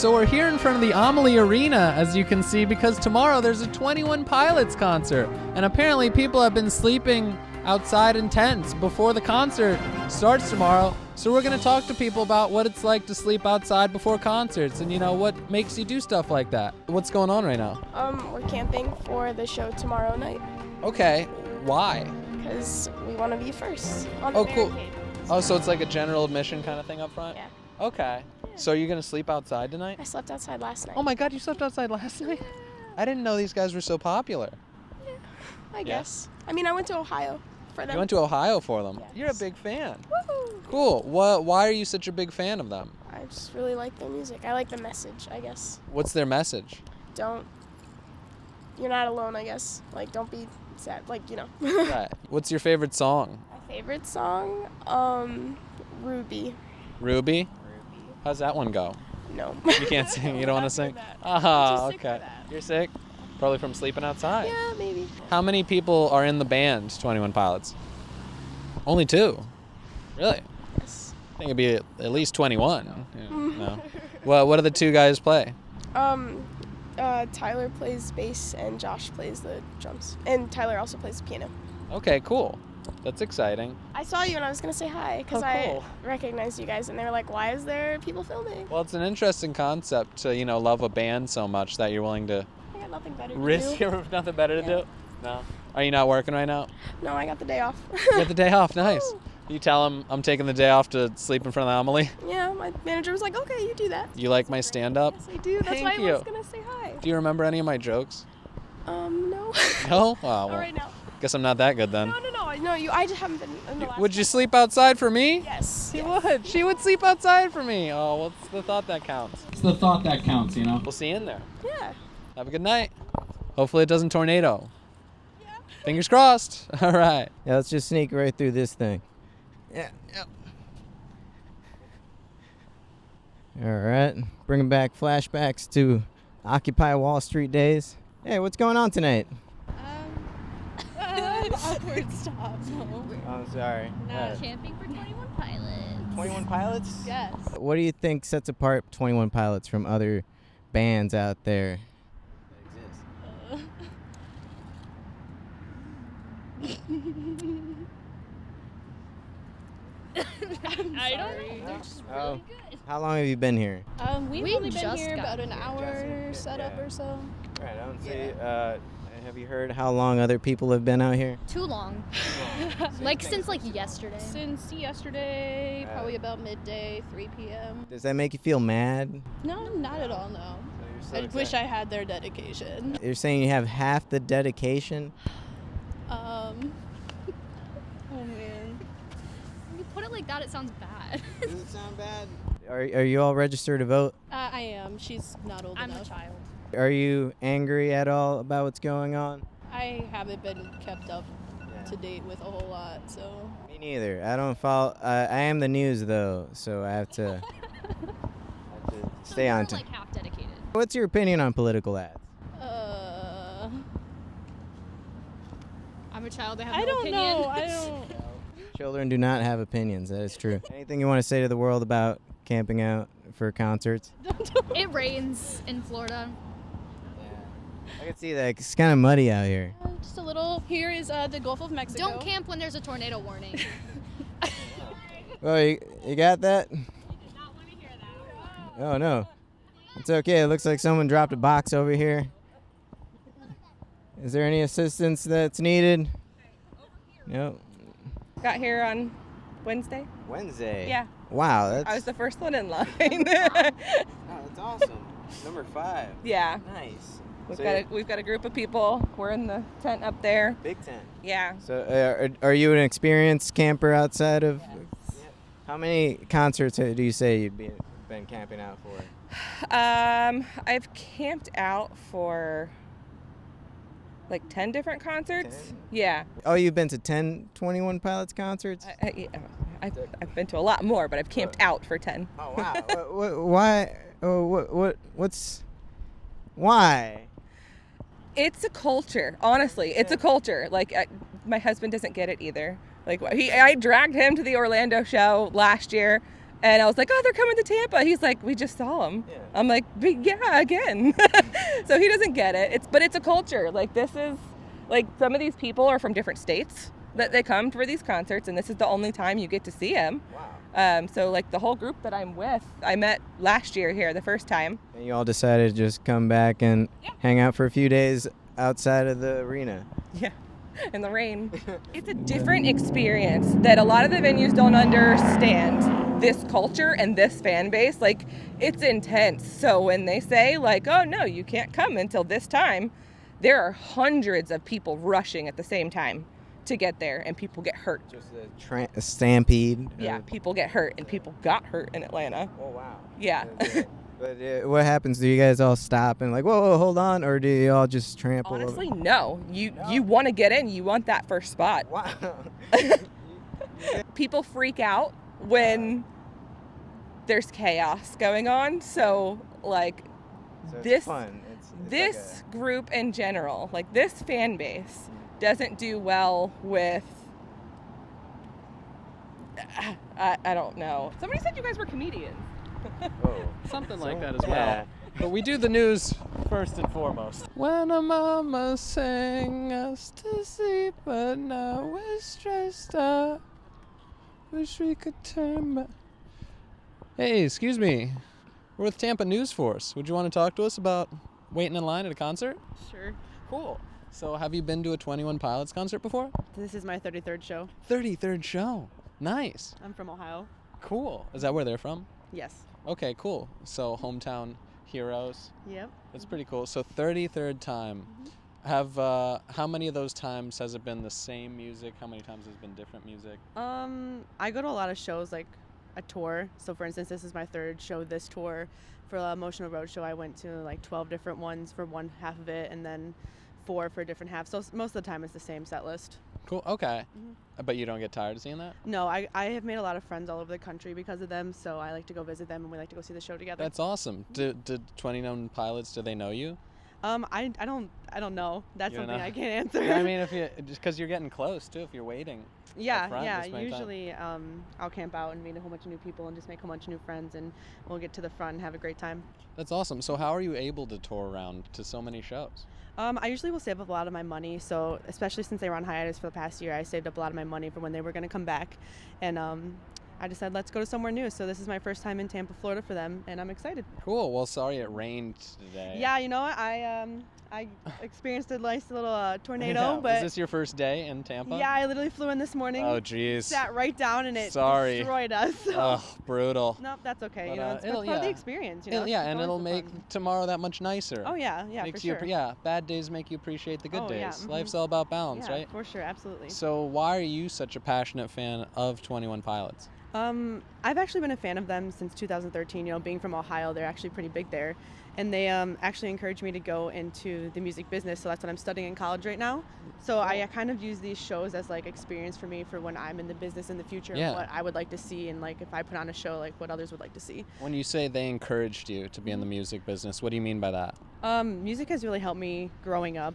So we're here in front of the Amalie Arena, as you can see, because tomorrow there's a 21 Pilots concert. And apparently people have been sleeping outside in tents before the concert starts tomorrow. So we're going to talk to people about what it's like to sleep outside before concerts and, what makes you do stuff like that. What's going on right now? We're camping for the show tomorrow night. Okay. Why? Because we want to be first on the cool. barricade. Oh, so it's like a general admission kind of thing up front? Yeah. Okay. So are you going to sleep outside tonight? I slept outside last night. Oh my God, you slept outside last night? I didn't know these guys were so popular. Yeah, I guess. I mean, I went to Ohio for them. You went to Ohio for them? Yes. You're a big fan. Woohoo! Cool. Why are you such a big fan of them? I just really like their music. I like the message, I guess. What's their message? You're not alone, I guess. Don't be sad, Right. What's your favorite song? My favorite song, Ruby. Ruby? How's that one go? No. You can't sing? You don't want to sing? Ah, okay. You're sick? Probably from sleeping outside. Yeah, maybe. How many people are in the band, 21 Pilots? Only 2? Really? Yes. I think it'd be at least 21. Yeah, no. Well, what do the 2 guys play? Tyler plays bass and Josh plays the drums. And Tyler also plays the piano. Okay, cool. That's exciting. I saw you and I was going to say hi because cool. I recognized you guys and they were like, why is there people filming? Well, it's an interesting concept to, love a band so much that you're willing to I got nothing better to risk do. nothing better to Yeah. do? No. Are you not working right now? No, I got the day off. You got the day off. Nice. You tell him I'm taking the day off to sleep in front of Amalie? Yeah, my manager was like, okay, you do that. You like my stand-up? Yes, I do. That's Thank why you. I was going to say hi. Do you remember any of my jokes? No. No? Oh, Not well, right now. guess I'm not that good then. No. I just haven't been in the last Would you time. sleep outside for me? Yes. She would. She would sleep outside for me. Oh, well, it's the thought that counts. It's the thought that counts, We'll see you in there. Yeah. Have a good night. Hopefully it doesn't tornado. Yeah. Fingers crossed. All right. Yeah, let's just sneak right through this thing. Yeah. All right. Bringing back flashbacks to Occupy Wall Street days. Hey, what's going on tonight? Awkward stop. I'm sorry. Camping for 21 Pilots. 21 Pilots? Yes. What do you think sets apart 21 Pilots from other bands out there that I don't know. They're just Oh. really good. How long have you been here? We've We've only been just here got about an here. hour setup or so. Right, I don't see. Have you heard how long other people have been out here? Too long. Since yesterday. Since yesterday, probably about midday, 3 p.m. Does that make you feel mad? No, not at all, no. So I you're wish I had their dedication. You're saying you have half the dedication? Oh man. When you put it like that, it sounds bad. Does it sound bad? Are you all registered to vote? I am. She's not old I'm enough. a child. Are you angry at all about what's going on? I haven't been kept up to date with a whole lot, so. Me neither. I don't follow. I am the news though, so I have to, stay on So to. you're half dedicated. What's your opinion on political ads? I'm a child. I have I no don't opinion. know. I don't. Children do not have opinions. That is true. Anything you want to say to the world about camping out for concerts? It rains in Florida. I can see that. It's kind of muddy out here. Just a little. Here is the Gulf of Mexico. Don't camp when there's a tornado warning. Oh, you got that? Oh no, it's okay. It looks like someone dropped a box over here. Is there any assistance that's needed? No. Got here on Wednesday. Wednesday. Yeah. Wow, that's. I was the first one in line. Oh, that's awesome. Number 5. Yeah. Nice. We've got a group of people. We're in the tent up there. Big tent. Yeah. So, are you an experienced camper outside of? Yes. How many concerts do you say you've been camping out for? I've camped out for like 10 different concerts. 10? Yeah. Oh, you've been to 10 21 Pilots concerts? I've been to a lot more, but I've camped out for 10. Oh wow. Why? Why? It's a culture, honestly. It's a culture. My husband doesn't get it either. I dragged him to the Orlando show last year, And I was like, oh, they're coming to Tampa. He's like, we just saw them. Yeah. I'm like, yeah, again. So he doesn't get it. But it's a culture. Like, this is, like, some of these people are from different states that they come for these concerts, and this is the only time you get to see them. Wow. So, like, the whole group that I'm with, I met last year here the first time. And you all decided to just come back and hang out for a few days outside of the arena. Yeah, in the rain. It's a different experience that a lot of the venues don't understand. This culture and this fan base, like, it's intense. So when they say, like, oh, no, you can't come until this time, there are hundreds of people rushing at the same time to get there, and people get hurt. Just a stampede. Yeah, people get hurt, and people got hurt in Atlanta. Oh, wow. Yeah. But what happens? Do you guys all stop and like, whoa, hold on, or do you all just trample? Honestly, no. You want to get in. You want that first spot. Wow. People freak out when there's chaos going on. So, like, So it's this fun. It's this group in general, like this fan base, doesn't do well with. I don't know. Somebody said you guys were comedians. Something like that as well. But we do the news first and foremost. When a mama sang us to sleep, but now we're stressed out. Wish we could turn back. Hey, excuse me. We're with Tampa News Force. Would you want to talk to us about waiting in line at a concert? Sure. Cool. So have you been to a 21 Pilots concert before? This is my 33rd show. 33rd show. Nice. I'm from Ohio. Cool. Is that where they're from? Yes. Okay, cool. So hometown heroes. Yep. That's pretty cool. So 33rd time. Have how many of those times has it been the same music? How many times has it been different music? I go to a lot of shows, like a tour. So for instance, this is my third show this tour. For the Emotional Roadshow, I went to like 12 different ones for one half of it, and then 4 for a different half. So most of the time it's the same set list. Cool. Okay. But you don't get tired of seeing that? No, I have made a lot of friends all over the country because of them, so I like to go visit them, and we like to go see the show together. That's awesome. Did 29 Pilots, do they know you? I don't know. That's You don't something know? I can't answer. I mean, if you just because you're getting close too, if you're waiting. Yeah, up front yeah. this many times. Usually, I'll camp out and meet a whole bunch of new people and just make a whole bunch of new friends, and we'll get to the front and have a great time. That's awesome. So how are you able to tour around to so many shows? I usually will save up a lot of my money. So especially since they were on hiatus for the past year, I saved up a lot of my money for when they were going to come back, and I decided let's go to somewhere new. So this is my first time in Tampa, Florida for them, and I'm excited. Cool. Well, sorry it rained today. Yeah, you know what? I experienced a nice little tornado, Yeah. but Was this your first day in Tampa? yeah, I literally flew in this morning. Oh, jeez. Sat right down and it Sorry. destroyed us. Oh, brutal. Nope, that's okay. But, You know, it's it'll- part of the yeah. experience. You know, Yeah, It's and always it'll the make fun. tomorrow that much nicer. Oh yeah, yeah, Makes for you, sure. yeah, bad days make you appreciate the good Oh, days. yeah, mhm. Life's all about balance, Yeah, right? for sure, absolutely. So why are you such a passionate fan of 21 Pilots? I've actually been a fan of them since 2013. You know, being from Ohio, they're actually pretty big there, and they actually encouraged me to go into the music business. So that's what I'm studying in college right now. So I kind of use these shows as like experience for me for when I'm in the business in the future. Yeah. What I would like to see, and like if I put on a show, like what others would like to see. When you say they encouraged you to be in the music business, what do you mean by that? Music has really helped me growing up.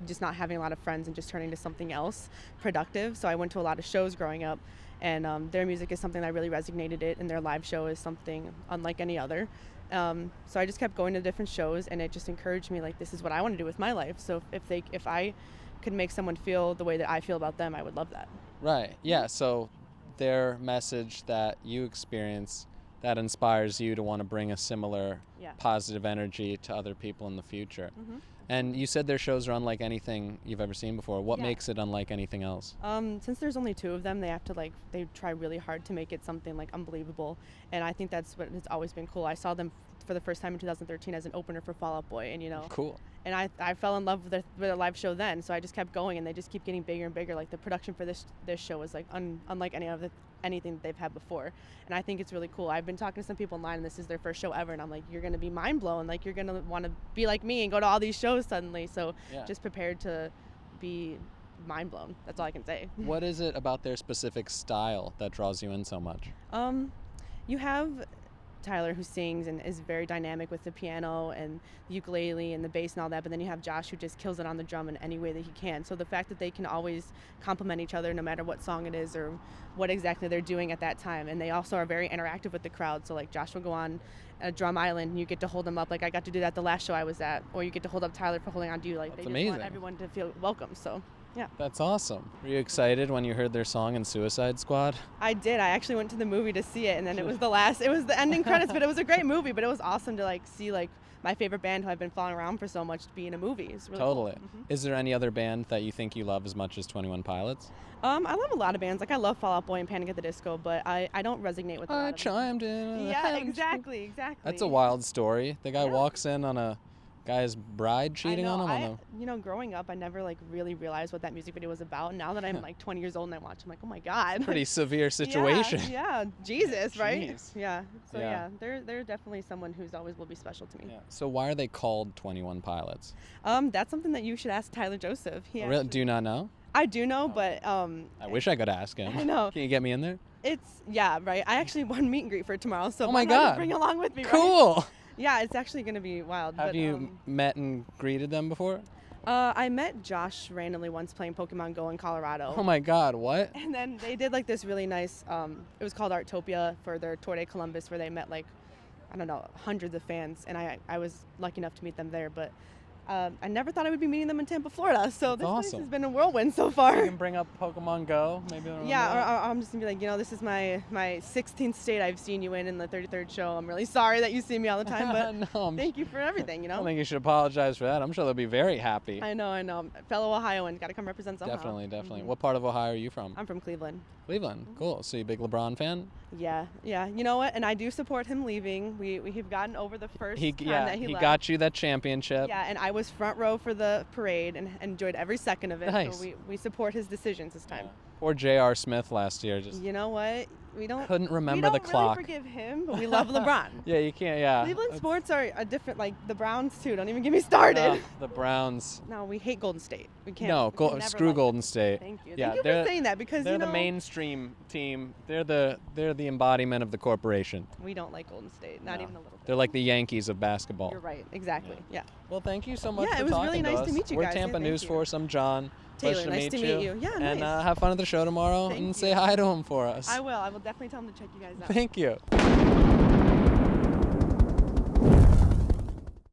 Just not having a lot of friends and just turning to something else productive. So I went to a lot of shows growing up, and their music is something that really resonated it, and their live show is something unlike any other. So I just kept going to different shows, and it just encouraged me, like, this is what I want to do with my life. So if I could make someone feel the way that I feel about them, I would love that. Right. Yeah. So their message that you experience that inspires you to want to bring a similar Yeah. positive energy to other people in the future. Mhm. And you said their shows are unlike anything you've ever seen before. What Yeah. makes it unlike anything else? Since there's only 2 of them, they have to they try really hard to make it something like unbelievable, and I think that's what has always been cool. I saw them for the first time in 2013 as an opener for Fall Out Boy, and Cool. and I fell in love with their live show then, so I just kept going, and they just keep getting bigger and bigger. Like the production for this show is like unlike anything that they've had before, and I think it's really cool. I've been talking to some people online, and this is their first show ever, and I'm like, you're gonna be mind blown. Like you're gonna want to be like me and go to all these shows suddenly. So Yeah. just prepared to be mind blown. That's all I can say. What is it about their specific style that draws you in so much? You have Tyler, who sings and is very dynamic with the piano and the ukulele and the bass and all that, but then you have Josh, who just kills it on the drum in any way that he can. So the fact that they can always complement each other no matter what song it is or what exactly they're doing at that time. And they also are very interactive with the crowd. So like Josh will go on a drum island and you get to hold him up. Like I got to do that the last show I was at, or you get to hold up Tyler for holding on to you. Like That's they just amazing. want everyone to feel welcome. So yeah. That's awesome. Were you excited when you heard their song in Suicide Squad? I did. I actually went to the movie to see it, and then it was the ending credits, but it was a great movie. But it was awesome to like see like my favorite band who I've been following around for so much to be in a movie. It's really Totally. Cool. Is there any other band that you think you love as much as 21 Pilots? I love a lot of bands. Like I love Fall Out Boy and Panic at the Disco, but I don't resonate with a lot I of them. chimed in. Yeah, exactly. That's a wild story. The guy Yeah. walks in on a guy's bride cheating on him. You know, growing up, I never like really realized what that music video was about. Now that I'm like 20 years old and I watch, I'm like, oh my god. Pretty severe situation. Yeah, Jesus, right? Jeez. Yeah. So Yeah. they're definitely someone who's always will be special to me. Yeah. So why are they called 21 Pilots? That's something that you should ask Tyler Joseph. He Really? actually- Do you not know? I do know, but I wish I could ask him. I know. Can you get me in there? Right. I actually won meet and greet for tomorrow, so Oh my why not just God. bring along with me. Right? Cool. Yeah, it's actually gonna be wild. Have but, you met and greeted them before? I met Josh randomly once playing Pokemon Go in Colorado. Oh my God, what? And then they did like this really nice, it was called Artopia for their Tour de Columbus, where they met like, I don't know, hundreds of fans. And I was lucky enough to meet them there, but I never thought I would be meeting them in Tampa, Florida. So That's this place awesome. has been a whirlwind so You far. can bring up Pokemon Go, maybe. Yeah, or I'm just gonna be like, you know, this is my 16th state I've seen you in the 33rd show. I'm really sorry that you see me all the time, but no, thank you for everything, you I know? don't think you should apologize for that. I'm sure they'll be very happy. I know. Fellow Ohioan, gotta come represent somehow. Definitely. Mhm. What part of Ohio are you from? I'm from Cleveland. Cleveland. Cool. So you a big LeBron fan? Yeah. You know what? And I do support him leaving. We have gotten over the first time that he left. got you that championship. Yeah, and I was front row for the parade and enjoyed every second of it. Nice. So we support his decisions this time. Poor J.R. Smith last year just You know what? We don't couldn't remember the clock. We don't really forgive him, but we love LeBron. Yeah, you can't. Yeah. Cleveland sports are a different, like the Browns too. Don't even get me started. The Browns. No, we hate Golden State. We can't. No, we can never screw like Golden them. State. Thank you. Yeah, Thank you they're- for saying that because They're you know the mainstream team. They're the embodiment of the corporation. we don't like Golden State, not No. even a little bit. They're like the Yankees of basketball. You're right. Exactly. Yeah. Well, thank you so much Yeah, for it was talking really nice to us. meet you We're guys. Yeah, Tampa thank News you. Force. I'm John. Taylor, Pleasure nice to meet you. Yeah, And nice. have fun at the show tomorrow Thank and you. say hi to him for us. I will. I will definitely tell him to check you guys out. Thank you.